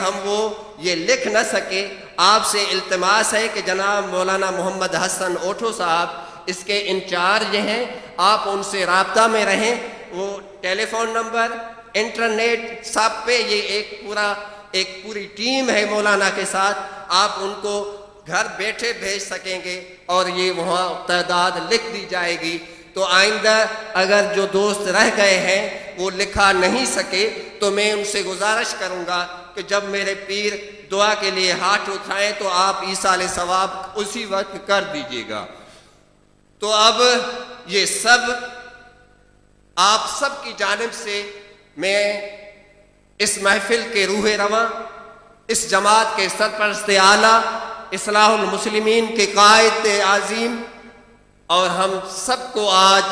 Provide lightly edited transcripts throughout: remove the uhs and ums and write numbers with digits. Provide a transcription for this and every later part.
ہم وہ یہ لکھ نہ سکے، آپ سے التماس ہے کہ جناب مولانا محمد حسن اوٹھو صاحب اس کے انچارج ہیں، آپ ان سے رابطہ میں رہیں۔ وہ ٹیلی فون نمبر، انٹرنیٹ سب پہ یہ ایک پوری ٹیم ہے مولانا کے ساتھ، آپ ان کو گھر بیٹھے بھیج سکیں گے اور یہ وہاں تعداد لکھ دی جائے گی۔ تو آئندہ اگر جو دوست رہ گئے ہیں وہ لکھا نہیں سکے تو میں ان سے گزارش کروں گا کہ جب میرے پیر دعا کے لیے ہاتھ اٹھائیں تو آپ ایصال ثواب اسی وقت کر دیجیے گا۔ تو اب یہ سب آپ سب کی جانب سے میں اس محفل کے روح رواں، اس جماعت کے سرپرست اعلیٰ، اصلاح المسلمین کے قائد عظیم، اور ہم سب کو آج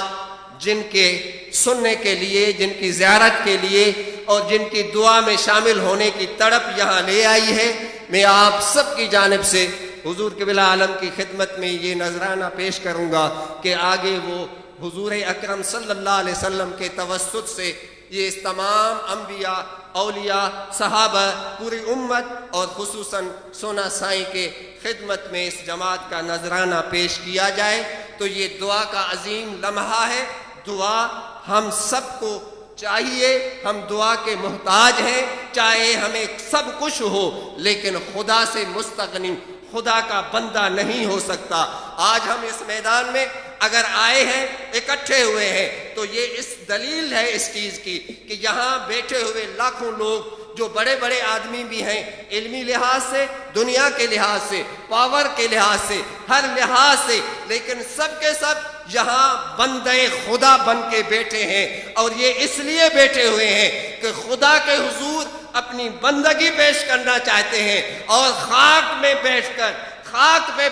جن کے سننے کے لیے، جن کی زیارت کے لیے اور جن کی دعا میں شامل ہونے کی تڑپ یہاں لے آئی ہے، میں آپ سب کی جانب سے حضور قبلہ عالم کی خدمت میں یہ نذرانہ پیش کروں گا کہ آگے وہ حضور اکرم صلی اللہ علیہ وسلم کے توسط سے یہ اس تمام انبیاء، اولیاء، صحابہ، پوری امت اور خصوصاً سونا سائیں کے خدمت میں اس جماعت کا نذرانہ پیش کیا جائے۔ تو یہ دعا کا عظیم لمحہ ہے۔ دعا ہم سب کو چاہیے، ہم دعا کے محتاج ہیں، چاہے ہمیں سب کچھ ہو لیکن خدا سے مستغنی، خدا کا بندہ نہیں ہو سکتا۔ آج ہم اس میدان میں اگر آئے ہیں، اکٹھے ہوئے ہیں، تو یہ اس دلیل ہے اس چیز کی کہ یہاں بیٹھے ہوئے لاکھوں لوگ جو بڑے بڑے آدمی بھی ہیں، علمی لحاظ سے، دنیا کے لحاظ سے، پاور کے لحاظ سے، ہر لحاظ سے، لیکن سب کے سب یہاں بندے خدا بن کے بیٹھے ہیں، اور یہ اس لیے بیٹھے ہوئے ہیں کہ خدا کے حضور اپنی بندگی پیش کرنا چاہتے ہیں، اور خاک پہ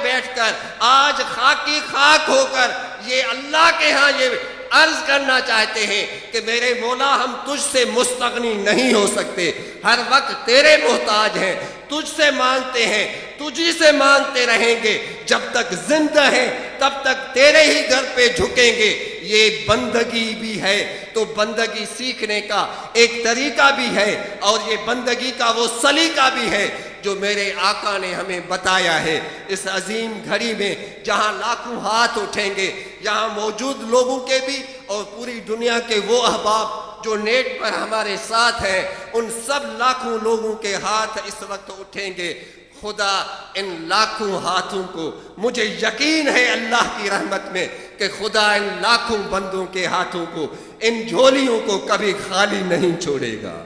بیٹھ کر آج خاکی خاک ہو کر یہ اللہ کے ہاں یہ عرض کرنا چاہتے ہیں کہ میرے مولا ہم تجھ سے مستغنی نہیں ہو سکتے، ہر وقت تیرے محتاج ہیں، تجھ سے مانگتے ہیں، تجھی سے مانگتے رہیں گے، جب تک زندہ ہیں تب تک تیرے ہی در پہ جھکیں گے۔ یہ بندگی بھی ہے، تو بندگی سیکھنے کا ایک طریقہ بھی ہے، اور یہ بندگی کا وہ سلیقہ بھی ہے جو میرے آقا نے ہمیں بتایا ہے۔ اس عظیم گھڑی میں جہاں لاکھوں ہاتھ اٹھیں گے، یہاں موجود لوگوں کے بھی اور پوری دنیا کے وہ احباب جو نیٹ پر ہمارے ساتھ ہیں، ان سب لاکھوں لوگوں کے ہاتھ اس وقت اٹھیں گے۔ خدا ان لاکھوں ہاتھوں کو، مجھے یقین ہے اللہ کی رحمت میں کہ خدا ان لاکھوں بندوں کے ہاتھوں کو، ان جھولیوں کو کبھی خالی نہیں چھوڑے گا۔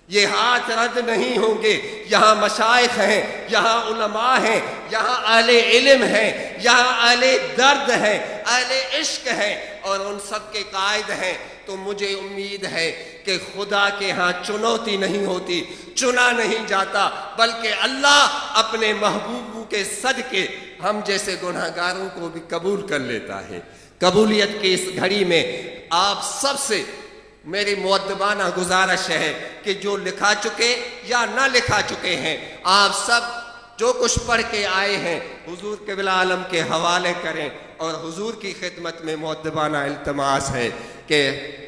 یہ ہاتھ رد نہیں ہوں گے۔ یہاں مشائخ ہیں، یہاں علماء ہیں، یہاں اہل علم ہیں، یہاں اہل درد ہیں، اہل عشق ہیں، اور ان سب کے قائد ہیں۔ تو مجھے امید ہے کہ خدا کے ہاں چنوتی نہیں ہوتی، چنا نہیں جاتا، بلکہ اللہ اپنے محبوبوں کے صدقے ہم جیسے گناہگاروں کو بھی قبول کر لیتا ہے۔ قبولیت کی اس گھڑی میں آپ سب سے میری مؤدبانہ گزارش ہے کہ جو لکھا چکے یا نہ لکھا چکے ہیں، آپ سب جو کچھ پڑھ کے آئے ہیں حضور قبلہ عالم کے حوالے کریں، اور حضور کی خدمت میں مؤدبانہ التماس ہے کہ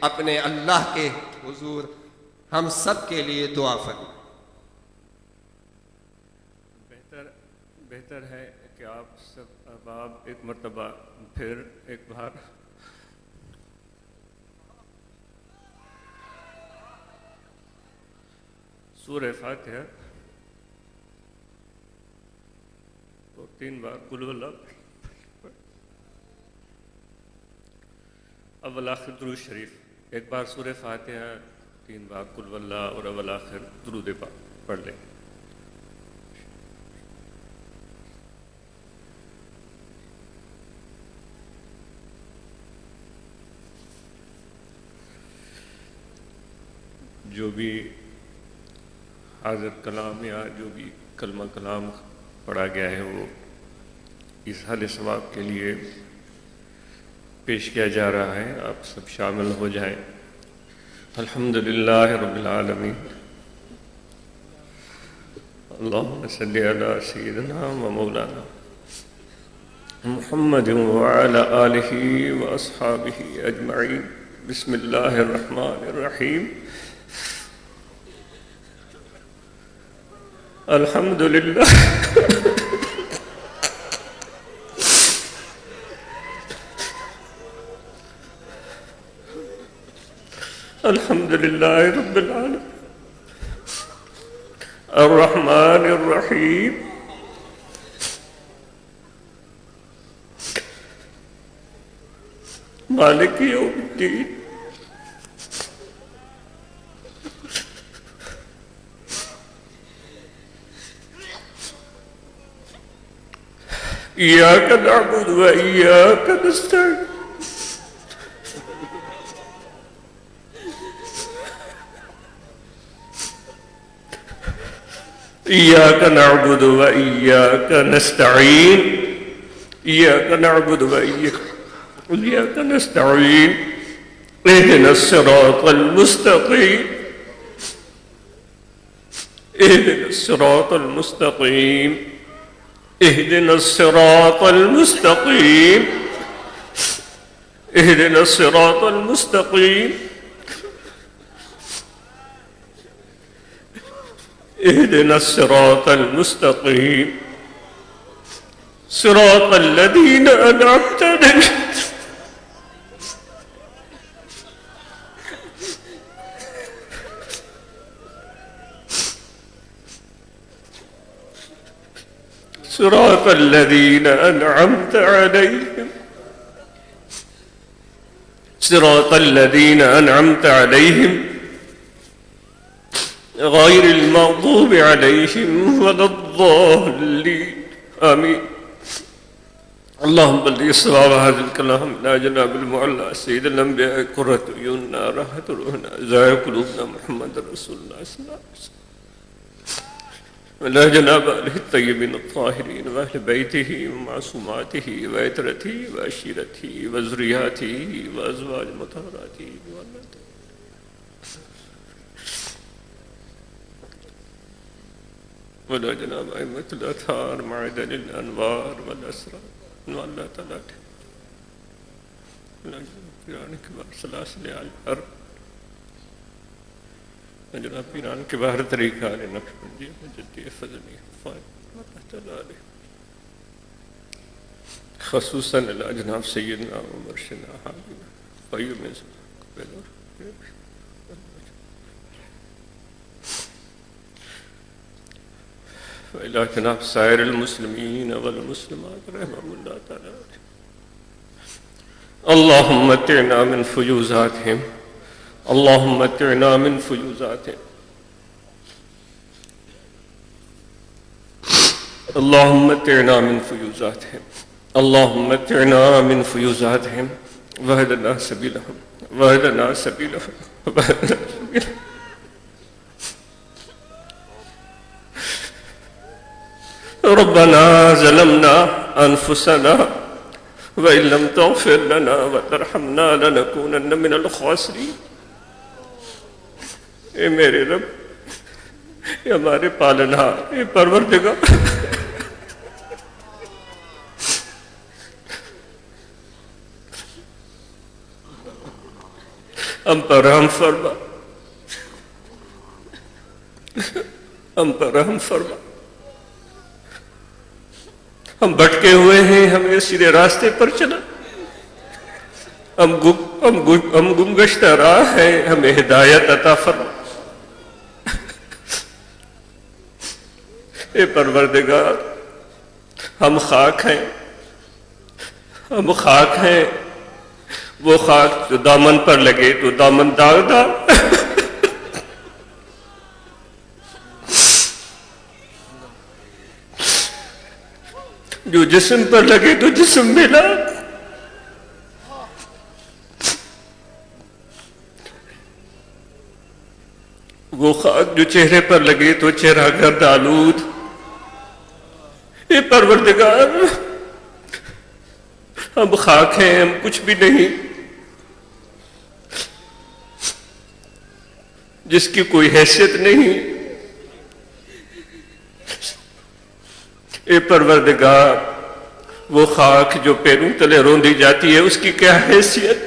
اپنے اللہ کے حضور ہم سب کے لیے دعا فرمائیں۔ بہتر ہے کہ آپ سب احباب ایک مرتبہ پھر ایک بار سورہ فاتحہ اور 3 بار قل هو اللہ، اول آخر درود شریف، ایک بار سورہ فاتحہ، 3 بار قل هو اللہ، اور اول آخر درود پاک پڑھ لیں۔ جو بھی حاضر کلام یا جو بھی کلمہ کلام پڑھا گیا ہے وہ ایصال ثواب کے لیے پیش کیا جا رہا ہے، آپ سب شامل ہو جائیں۔ الحمدللہ رب العالمین، اللہم صلی علی سیدنا و مولانا محمد وعلی آلہ و اصحابہ اجمعین۔ بسم اللہ الرحمن الرحیم۔ الحمد للہ الحمد للہ رب العالمین الرحمن الرحیم مالک یوم الدین ایاک نعبد و ایاک نستعین ایاک نعبد و ایاک نستعین ایاک نعبد و ایاک نستعین اهدنا الصراط المستقیم اهدنا الصراط المستقیم اهدنا الصراط المستقیم اهدنا الصراط المستقیم اهدنا الصراط المستقيم صراط الذين أنعمت عليهم صراط الذين أنعمت عليهم صراط الذين أنعمت عليهم غير المغضوب عليهم ولا الضالين آمين. اللهم بلغ صواب هذا الكلام إلى جناب المعلى سيد الأنبياء قرة عيوننا راحة روحنا زاهد قلوبنا محمد رسول الله صلى الله عليه وسلم ولا جناب آله الطيبين الطاهرين وأهل بيته ومعصوماته وعترته وعشيرته وذرياته وأزواج مطهراته وأولاده ولا جناب أئمة الأطهار معدن الأنوار والأسرار ولا تلات ولا جناب پیران کبار سلاسل على الأرض جناب پیران کبار طریقہ علی نقشبندی مجدی فضلی فائد اللہ تعالی خصوصاً الى جناب سیدنا ومرشدنا حاضرنا قیوم قبل وإلى جناب سائر المسلمين والمسلمات رحمهم الله تعالى اللهم متعنا من فيوزاتهم اللهم متعنا من فيوزاتهم اللهم متعنا من فيوزاتهم اللهم متعنا من فيوزاتهم واهدنا سبيلهم واهدنا سبيلهم واهدنا سبيلهم ربنا ظلمنا أنفسنا وإن لم تغفر لنا وترحمنا لنكونن من الخاسرين. اے میرے رب، اے ہمارے پالنہار، اے پروردگار، ہم پر رحم فرما، ہم پر رحم فرما. ہم بھٹکے ہوئے ہیں، ہمیں سیدھے راستے پر چلا. ہم گمگشتہ راہ ہیں، ہمیں ہدایت عطا فرما. اے پروردگار، ہم خاک ہیں، ہم خاک ہیں. وہ خاک جو دامن پر لگے تو دامن داغدار، جو جسم پر لگے تو جسم ملا. وہ خاک جو چہرے پر لگے تو چہرہ گرد آلود. اے پروردگار، ہم خاک ہیں، ہم کچھ بھی نہیں، جس کی کوئی حیثیت نہیں. اے پروردگار، وہ خاک جو پیروں تلے روندی جاتی ہے، اس کی کیا حیثیت؟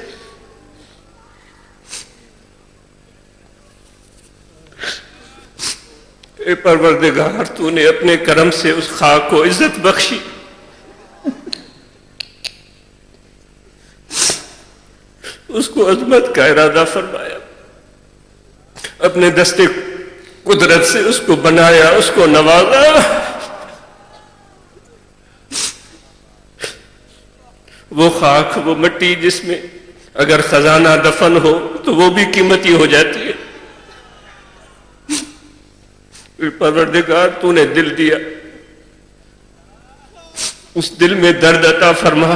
اے پروردگار تو نے اپنے کرم سے اس خاک کو عزت بخشی، اس کو عظمت کا ارادہ فرمایا، اپنے دستے قدرت سے اس کو بنایا، اس کو نوازا۔ وہ خاک، وہ مٹی جس میں اگر خزانہ دفن ہو تو وہ بھی قیمتی ہو جاتی ہے۔ پروردگار تو نے دل دیا، اس دل میں درد عطا فرما۔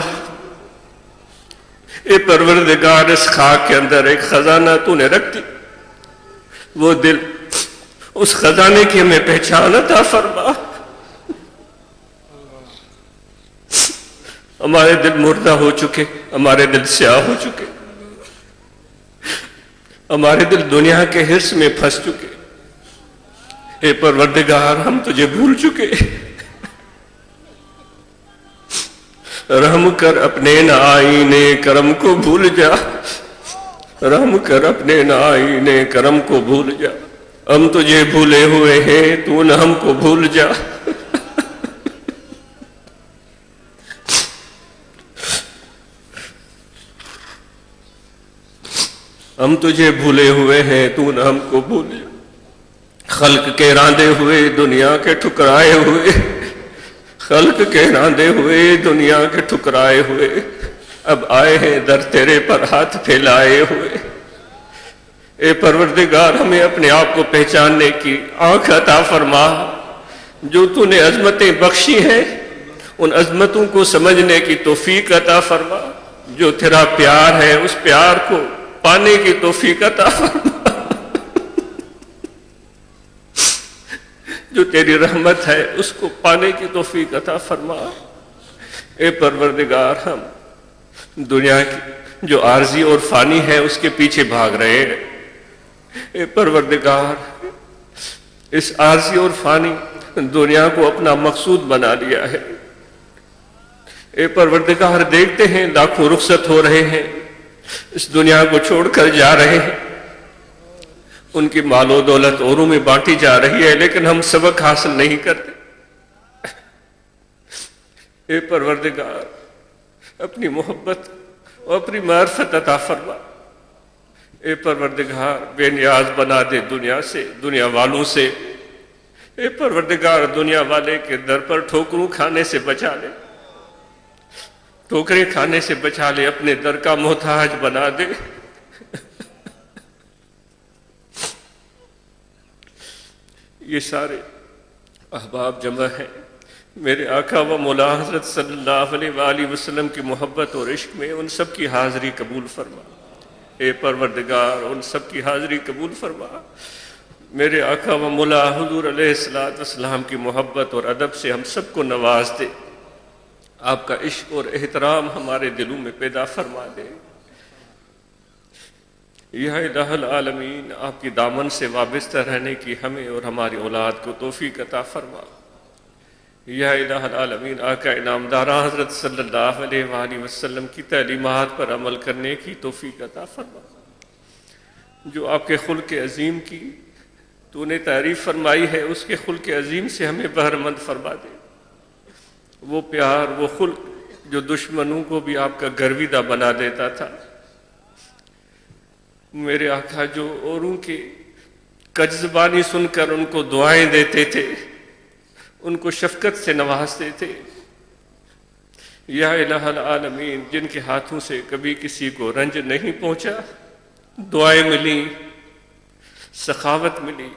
اے پروردگار اس خاک کے اندر ایک خزانہ تو نے رکھ دی، وہ دل، اس خزانے کی ہمیں پہچان عطا فرما۔ ہمارے دل مردہ ہو چکے، ہمارے دل سیاہ ہو چکے، ہمارے دل دنیا کے حرص میں پھنس چکے۔ اے پروردگار ہم تجھے بھول چکے، رحم کر اپنے آئینے کرم کو بھول جا، رحم کر اپنے آئینے کرم کو بھول جا۔ ہم تجھے بھولے ہوئے ہیں، تو نہ ہم کو بھول جا۔ ہم تجھے بھولے ہوئے ہیں، تو نہ ہم کو بھول جا۔ خلق کے راندے ہوئے، دنیا کے ٹھکرائے ہوئے، خلق کے راندے ہوئے، دنیا کے ٹھکرائے ہوئے، اب آئے ہیں در تیرے پر ہاتھ پھیلائے ہوئے۔ اے پروردگار ہمیں اپنے آپ کو پہچاننے کی آنکھ عطا فرما، جو تو نے عظمتیں بخشی ہیں ان عظمتوں کو سمجھنے کی توفیق عطا فرما، جو تیرا پیار ہے اس پیار کو پانے کی توفیق عطا فرما، جو تیری رحمت ہے اس کو پانے کی توفیق عطا فرما۔ اے پروردگار ہم دنیا کی جو عارضی اور فانی ہے اس کے پیچھے بھاگ رہے ہیں۔ اے پروردگار اس عارضی اور فانی دنیا کو اپنا مقصود بنا لیا ہے۔ اے پروردگار دیکھتے ہیں لاکھوں رخصت ہو رہے ہیں، اس دنیا کو چھوڑ کر جا رہے ہیں، ان کی مال و دولت اوروں میں بانٹی جا رہی ہے، لیکن ہم سبق حاصل نہیں کرتے۔ اے پروردگار اپنی محبت اور اپنی معرفت عطا فرما۔ اے پروردگار بے نیاز بنا دے دنیا سے، دنیا والوں سے۔ اے پروردگار دنیا والے کے در پر ٹھوکروں کھانے سے بچا لے، ٹھوکریں کھانے سے بچا لے، اپنے در کا محتاج بنا دے۔ یہ سارے احباب جمع ہیں میرے آقا و مولا حضرت صلی اللہ علیہ وآلہ وسلم کی محبت اور عشق میں، ان سب کی حاضری قبول فرما۔ اے پروردگار ان سب کی حاضری قبول فرما۔ میرے آقا و مولا حضور علیہ السلام کی محبت اور ادب سے ہم سب کو نواز دے، آپ کا عشق اور احترام ہمارے دلوں میں پیدا فرما دے۔ یا الہ العالمین آپ کی دامن سے وابستہ رہنے کی ہمیں اور ہماری اولاد کو توفیق عطا فرما۔ یا الہ العالمین آقا انعامدارہ حضرت صلی اللہ علیہ وآلہ وسلم کی تعلیمات پر عمل کرنے کی توفیق عطا فرما۔ جو آپ کے خلق عظیم کی تو نے تعریف فرمائی ہے، اس کے خلق عظیم سے ہمیں بہرمند فرما دے۔ وہ پیار، وہ خلق جو دشمنوں کو بھی آپ کا گرویدہ بنا دیتا تھا۔ میرے آقا جو اوروں کی کج زبانی سن کر ان کو دعائیں دیتے تھے، ان کو شفقت سے نوازتے تھے۔ یا الہ العالمین جن کے ہاتھوں سے کبھی کسی کو رنج نہیں پہنچا، دعائیں ملی، سخاوت ملی،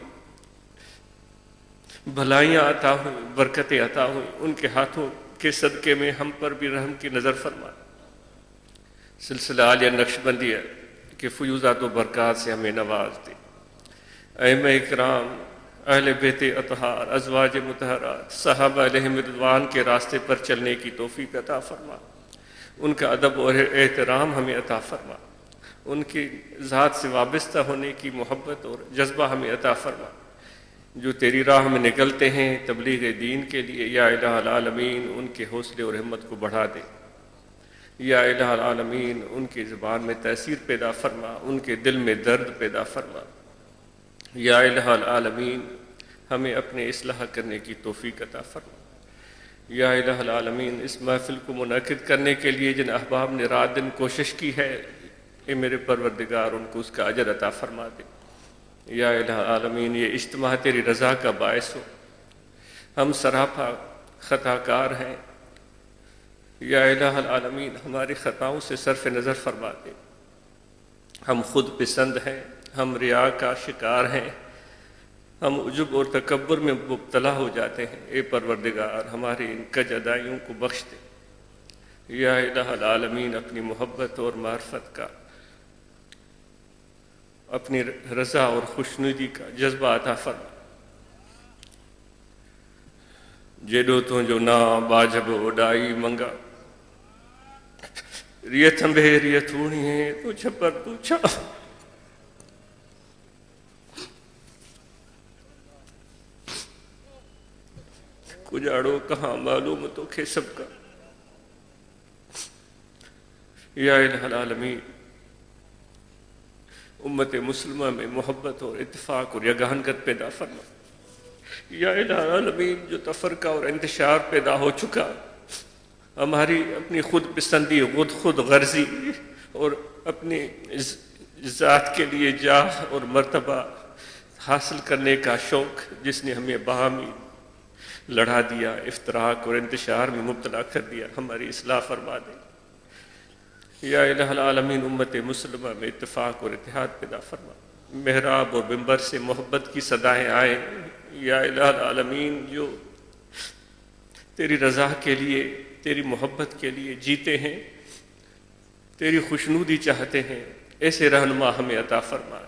بھلائیاں عطا ہوئیں، برکتیں عطا ہوئیں، ان کے ہاتھوں کے صدقے میں ہم پر بھی رحم کی نظر فرما۔ سلسلہ عالیہ نقشبندیہ کے فیوزات و برکات سے ہمیں نواز دے۔ ائمہ اکرام، اہل بیت اطہار، ازواج مطہرات، صحابہ علیہم رضوان کے راستے پر چلنے کی توفیق عطا فرما۔ ان کا ادب اور احترام ہمیں عطا فرما، ان کی ذات سے وابستہ ہونے کی محبت اور جذبہ ہمیں عطا فرما۔ جو تیری راہ میں نکلتے ہیں تبلیغ دین کے لیے، یا الہ العالمین ان کے حوصلے اور ہمت کو بڑھا دے۔ یا الہ العالمین ان کی زبان میں تاثیر پیدا فرما، ان کے دل میں درد پیدا فرما۔ یا الہ العالمین ہمیں اپنے اصلاح کرنے کی توفیق عطا فرما۔ یا الہ العالمین، اس محفل کو منعقد کرنے کے لیے جن احباب نے رات دن کوشش کی ہے، اے میرے پروردگار ان کو اس کا اجر عطا فرما دے۔ یا الہ العالمین، یہ اجتماع تیری رضا کا باعث ہو۔ ہم سراپا خطا کار ہیں، یا الہ العالمین ہماری خطاؤں سے صرف نظر فرما دے۔ ہم خود پسند ہیں، ہم ریا کا شکار ہیں، ہم عجب اور تکبر میں مبتلا ہو جاتے ہیں۔ اے پروردگار ہماری ان کج ادائیوں کو بخش دے۔ یا الہ العالمین اپنی محبت اور معرفت کا، اپنی رضا اور خوشنودی کا جذبہ عطا فرما۔ جیڈو تو جو نا باجب اڈائی منگا، ریت انبے ریت ہونی ہے تو چھپر تو چھا، کجاڑو کہاں معلوم تو کہ سب کا۔ یا الہ العالمین امت مسلمہ میں محبت اور اتفاق اور یگانگت پیدا فرما۔ یا الہ العالمین جو تفرقہ اور انتشار پیدا ہو چکا، ہماری اپنی خود پسندی، خود غرضی اور اپنی ذات کے لیے جاہ اور مرتبہ حاصل کرنے کا شوق جس نے ہمیں باہمی لڑا دیا، افتراق اور انتشار میں مبتلا کر دیا، ہماری اصلاح فرما دے۔ یا الہ العالمین امت مسلمہ میں اتفاق اور اتحاد پیدا فرما۔ محراب اور منبر سے محبت کی صدائیں آئیں۔ یا الہ العالمین جو تیری رضا کے لیے، تیری محبت کے لیے جیتے ہیں، تیری خوشنودی چاہتے ہیں، ایسے رہنما ہمیں عطا فرما۔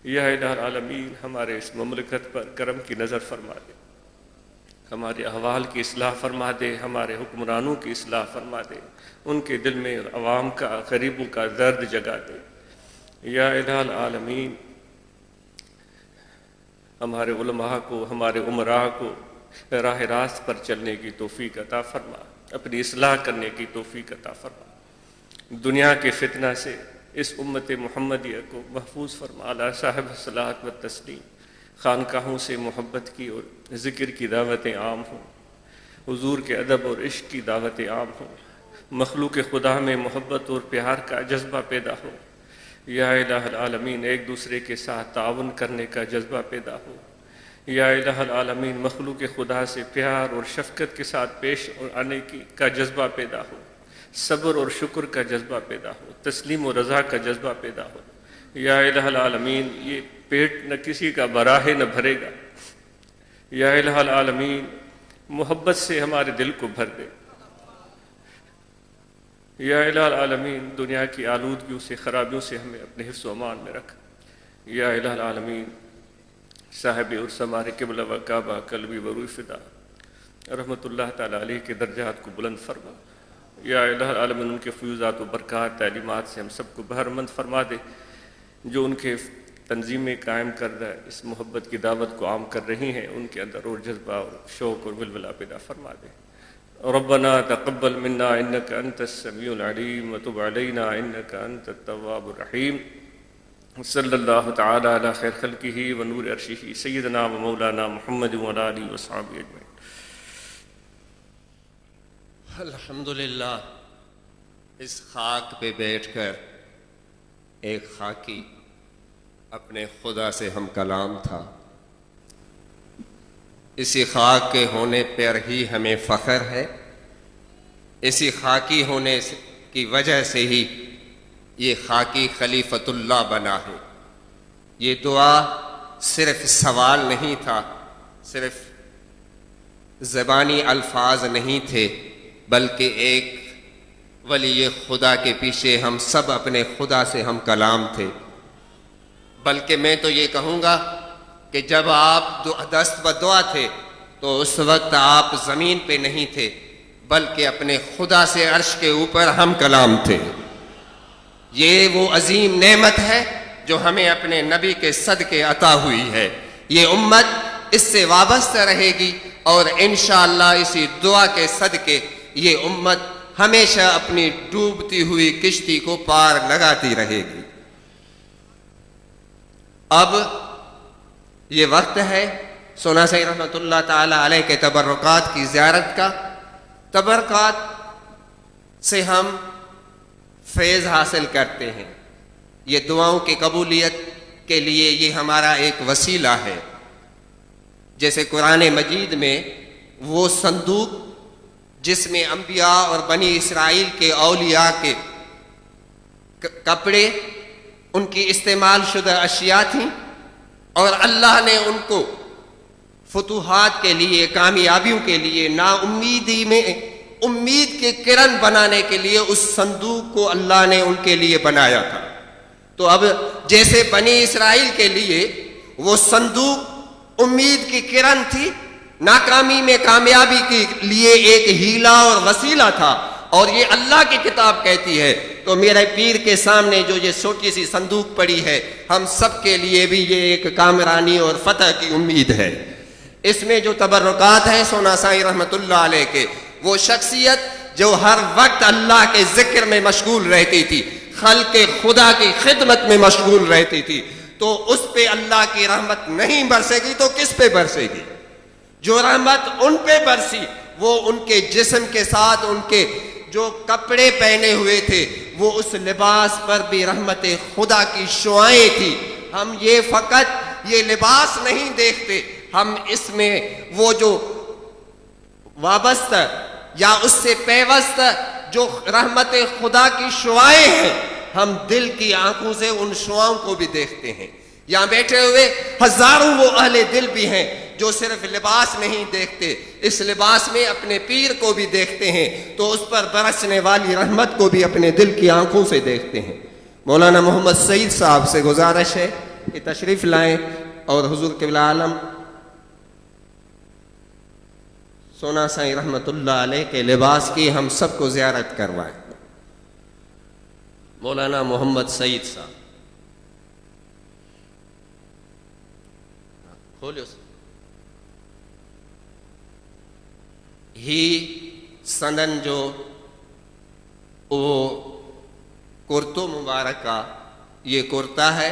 یا الہ العالمین ہمارے اس مملکت پر کرم کی نظر فرما دے، ہمارے احوال کی اصلاح فرما دے، ہمارے حکمرانوں کی اصلاح فرما دے، ان کے دل میں عوام کا، غریبوں کا درد جگا دے۔ یا الہ العالمین ہمارے علماء کو، ہمارے عمراء کو راہ راست پر چلنے کی توفیق عطا فرما، اپنی اصلاح کرنے کی توفیق عطا فرما۔ دنیا کے فتنہ سے اس امت محمدیہ کو محفوظ فرما۔ علی صاحب صلاۃ و تسلیم۔ خانقاہوں سے محبت کی اور ذکر کی دعوتیں عام ہوں، حضور کے ادب اور عشق کی دعوتیں عام ہوں، مخلوق خدا میں محبت اور پیار کا جذبہ پیدا ہو۔ یا الہ العالمین ایک دوسرے کے ساتھ تعاون کرنے کا جذبہ پیدا ہو۔ یا الہ العالمین مخلوق خدا سے پیار اور شفقت کے ساتھ پیش آنے کا جذبہ پیدا ہو، صبر اور شکر کا جذبہ پیدا ہو، تسلیم و رضا کا جذبہ پیدا ہو۔ یا الہ العالمین یہ پیٹ نہ کسی کا براہ نہ بھرے گا۔ یا الہ العالمین محبت سے ہمارے دل کو بھر دے۔ یا الہ العالمین دنیا کی آلودگیوں سے، خرابیوں سے ہمیں اپنے حفظ و امان میں رکھ۔ یا الہ العالمین صاحب عرص ہمارے قبلہ و کعبہ قلبی و روح فدا رحمۃ اللہ تعالیٰ علیہ کے درجات کو بلند فرما۔ یا الہ العالمین ان کے فیوزات و برکات، تعلیمات سے ہم سب کو بہرمند فرما دے، جو ان کے تنظیمیں قائم کردہ اس محبت کی دعوت کو عام کر رہی ہیں، ان کے اندر اور جذبہ اور شوق اور ولولہ پیدا فرما دے۔ ربنا تقبل منا انك انت السميع العليم وتب علينا انك انت التواب الرحيم صلی اللہ تعالی علی خیر خلقہ ونور عرشہ سیدنا و مولانا محمد وعلی آلہ وصحبہ اجمعین۔ الحمدللہ اس خاک پہ بیٹھ کر ایک خاکی اپنے خدا سے ہم کلام تھا، اسی خاک کے ہونے پر ہی ہمیں فخر ہے، اسی خاکی ہونے کی وجہ سے ہی یہ خاکی خلیفۃ اللہ بنا ہے۔ یہ دعا صرف سوال نہیں تھا، صرف زبانی الفاظ نہیں تھے، بلکہ ایک ولی خدا کے پیچھے ہم سب اپنے خدا سے ہم کلام تھے۔ بلکہ میں تو یہ کہوں گا کہ جب آپ دست بدعا تھے تو اس وقت آپ زمین پہ نہیں تھے، بلکہ اپنے خدا سے عرش کے اوپر ہم کلام تھے۔ یہ وہ عظیم نعمت ہے جو ہمیں اپنے نبی کے صدقے عطا ہوئی ہے۔ یہ امت اس سے وابستہ رہے گی اور انشاءاللہ اسی دعا کے صدقے یہ امت ہمیشہ اپنی ڈوبتی ہوئی کشتی کو پار لگاتی رہے گی۔ اب یہ وقت ہے سونا سی رحمۃ اللہ تعالی علیہ کے تبرکات کی زیارت کا. تبرکات سے ہم فیض حاصل کرتے ہیں. یہ دعاؤں کی قبولیت کے لیے یہ ہمارا ایک وسیلہ ہے. جیسے قرآن مجید میں وہ صندوق جس میں انبیاء اور بنی اسرائیل کے اولیاء کے کپڑے، ان کی استعمال شدہ اشیاء تھیں، اور اللہ نے ان کو فتوحات کے لیے، کامیابیوں کے لیے، نا امیدی میں امید کے کرن بنانے کے لیے اس صندوق کو اللہ نے ان کے لیے بنایا تھا. تو اب جیسے بنی اسرائیل کے لیے وہ صندوق امید کی کرن تھی، ناکامی میں کامیابی کے لیے ایک ہیلا اور وسیلہ تھا، اور یہ اللہ کی کتاب کہتی ہے، تو میرے پیر کے سامنے جو یہ چھوٹی سی صندوق پڑی ہے، ہم سب کے لیے بھی یہ ایک کامرانی اور فتح کی امید ہے. اس میں جو تبرکات ہیں سونا سائی رحمۃ اللہ علیہ کے، وہ شخصیت جو ہر وقت اللہ کے ذکر میں مشغول رہتی تھی، خلق خدا کی خدمت میں مشغول رہتی تھی، تو اس پہ اللہ کی رحمت نہیں برسے گی تو کس پہ برسے گی؟ جو رحمت ان پہ برسی وہ ان کے جسم کے ساتھ ان کے جو کپڑے پہنے ہوئے تھے وہ اس لباس پر بھی رحمت خدا کی شعائیں تھی. ہم یہ فقط یہ لباس نہیں دیکھتے، ہم اس میں وہ جو وابستہ یا اس سے پیوستہ جو رحمت خدا کی شعائیں ہیں، ہم دل کی آنکھوں سے ان شعاؤں کو بھی دیکھتے ہیں. یہاں بیٹھے ہوئے ہزاروں وہ اہل دل بھی ہیں جو صرف لباس نہیں دیکھتے، اس لباس میں اپنے پیر کو بھی دیکھتے ہیں، تو اس پر برسنے والی رحمت کو بھی اپنے دل کی آنکھوں سے دیکھتے ہیں. مولانا محمد سعید صاحب سے گزارش ہے کہ تشریف لائیں اور حضور قبلہ عالم سونا سائی رحمۃ اللہ علیہ کے لباس کی ہم سب کو زیارت کروائیں. مولانا محمد سعید صاحب کھولو ہی سندن جو وہ کرتو مبارکہ یہ کرتا ہے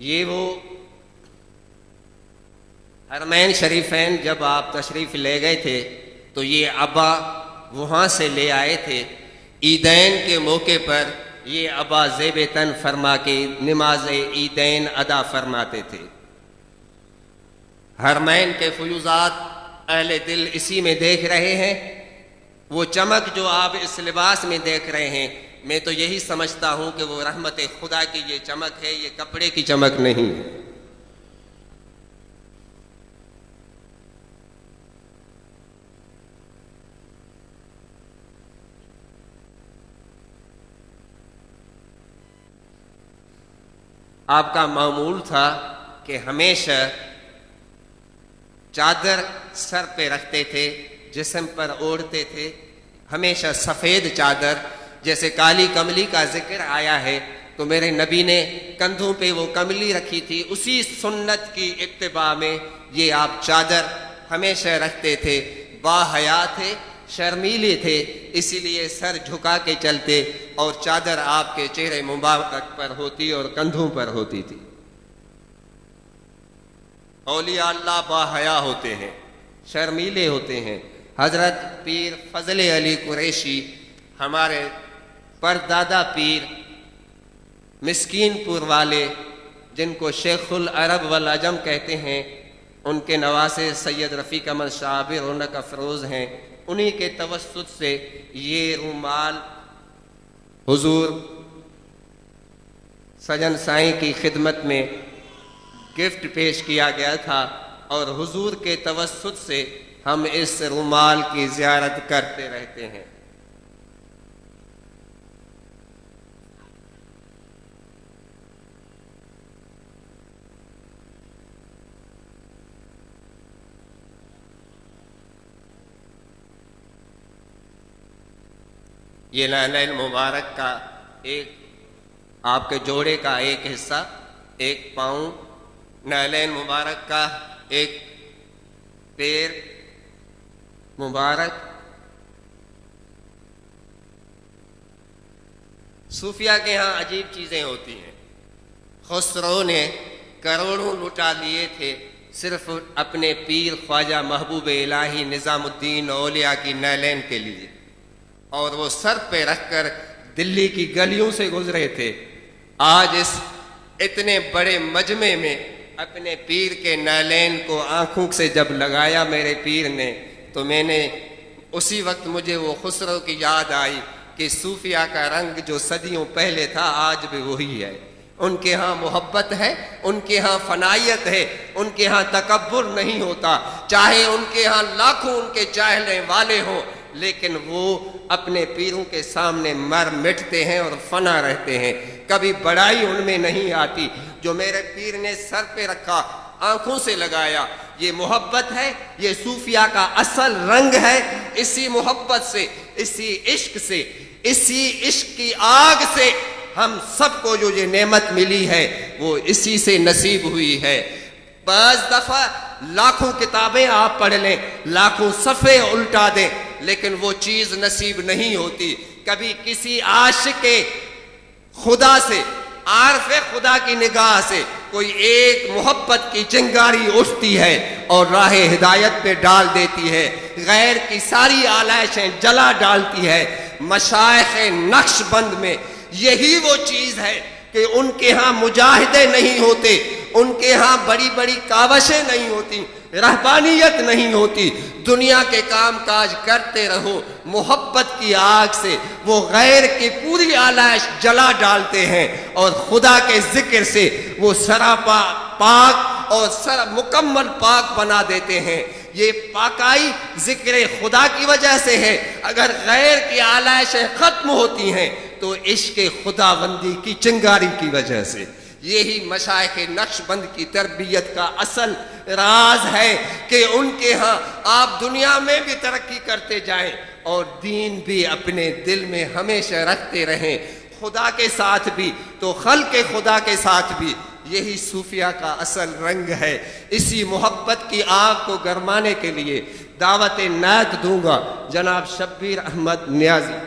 یہ وہ حرمین شریفین جب آپ تشریف لے گئے تھے تو یہ ابا وہاں سے لے آئے تھے. عیدین کے موقع پر یہ ابا زیب تن فرما کے نماز عیدین ادا فرماتے تھے. حرمین کے فیوزات اہل دل اسی میں دیکھ رہے ہیں. وہ چمک جو آپ اس لباس میں دیکھ رہے ہیں، میں تو یہی سمجھتا ہوں کہ وہ رحمت خدا کی یہ چمک ہے، یہ کپڑے کی چمک نہیں ہے. آپ کا معمول تھا کہ ہمیشہ چادر سر پہ رکھتے تھے، جسم پر اوڑھتے تھے، ہمیشہ سفید چادر. جیسے کالی کملی کا ذکر آیا ہے تو میرے نبی نے کندھوں پہ وہ کملی رکھی تھی، اسی سنت کی اتباع میں یہ آپ چادر ہمیشہ رکھتے تھے. با حیا تھے، شرمیلے تھے، اسی لیے سر جھکا کے چلتے اور چادر آپ کے چہرے مبارک پر ہوتی اور کندھوں پر ہوتی تھی. اولیاء اللہ با حیا ہوتے ہیں، شرمیلے ہوتے ہیں. حضرت پیر فضل علی قریشی ہمارے پردادا پیر مسکین پور والے جن کو شیخ العرب والعجم کہتے ہیں، ان کے نواسے سید رفیق احمد شعبی رونق افروز ہیں. انہی کے توسط سے یہ رومال حضور سجن سائیں کی خدمت میں گفٹ پیش کیا گیا تھا، اور حضور کے توسط سے ہم اس رومال کی زیارت کرتے رہتے ہیں. یہ نعلین مبارک کا ایک آپ کے جوڑے کا ایک حصہ، ایک پاؤں، نعلین مبارک کا ایک پیر مبارک۔ صوفیہ کے ہاں عجیب چیزیں ہوتی ہیں۔ خسرو نے کروڑوں لٹا لیے تھے صرف اپنے پیر خواجہ محبوب الہی نظام الدین اولیاء کی نعلین کے لیے، اور وہ سر پہ رکھ کر دلی کی گلیوں سے گزرے تھے۔ آج اس اتنے بڑے مجمع میں اپنے پیر کے نعلین کو آنکھوں سے جب لگایا میرے پیر نے، تو میں نے اسی وقت مجھے وہ خسرو کی یاد آئی کہ صوفیہ کا رنگ جو صدیوں پہلے تھا آج بھی وہی ہے۔ ان کے ہاں محبت ہے، ان کے ہاں فنائیت ہے، ان کے ہاں تکبر نہیں ہوتا، چاہے ان کے ہاں لاکھوں ان کے چاہنے والے ہوں، لیکن وہ اپنے پیروں کے سامنے مر مٹتے ہیں اور فنا رہتے ہیں، کبھی بڑائی ان میں نہیں آتی۔ جو میرے پیر نے سر پہ رکھا، آنکھوں سے لگایا، یہ محبت ہے، یہ صوفیہ کا اصل رنگ ہے۔ اسی محبت سے، اسی عشق سے، اسی عشق کی آگ سے ہم سب کو جو یہ نعمت ملی ہے وہ اسی سے نصیب ہوئی ہے۔ بعض دفعہ لاکھوں کتابیں آپ پڑھ لیں، لاکھوں صفحے الٹا دیں، لیکن وہ چیز نصیب نہیں ہوتی۔ کبھی کسی عاشق خدا سے، عارف خدا کی نگاہ سے کوئی ایک محبت کی چنگاری اٹھتی ہے اور راہ ہدایت پہ ڈال دیتی ہے، غیر کی ساری آلائشیں جلا ڈالتی ہے۔ مشائخ نقش بند میں یہی وہ چیز ہے کہ ان کے ہاں مجاہدے نہیں ہوتے، ان کے ہاں بڑی بڑی کاوشیں نہیں ہوتی، رہبانیت نہیں ہوتی، دنیا کے کام کاج کرتے رہو، محبت کی آگ سے وہ غیر کی پوری آلائش جلا ڈالتے ہیں اور خدا کے ذکر سے وہ سراپا پاک اور مکمل پاک بنا دیتے ہیں۔ یہ پاکائی ذکر خدا کی وجہ سے ہے۔ اگر غیر کی آلائشیں ختم ہوتی ہیں تو عشق خداوندی کی چنگاری کی وجہ سے۔ یہی مشائخ نقش بند کی تربیت کا اصل راز ہے کہ ان کے ہاں آپ دنیا میں بھی ترقی کرتے جائیں اور دین بھی اپنے دل میں ہمیشہ رکھتے رہیں، خدا کے ساتھ بھی تو خلق خدا کے ساتھ بھی۔ یہی صوفیہ کا اصل رنگ ہے۔ اسی محبت کی آگ کو گرمانے کے لیے دعوت نعت دوں گا جناب شبیر احمد نیازی۔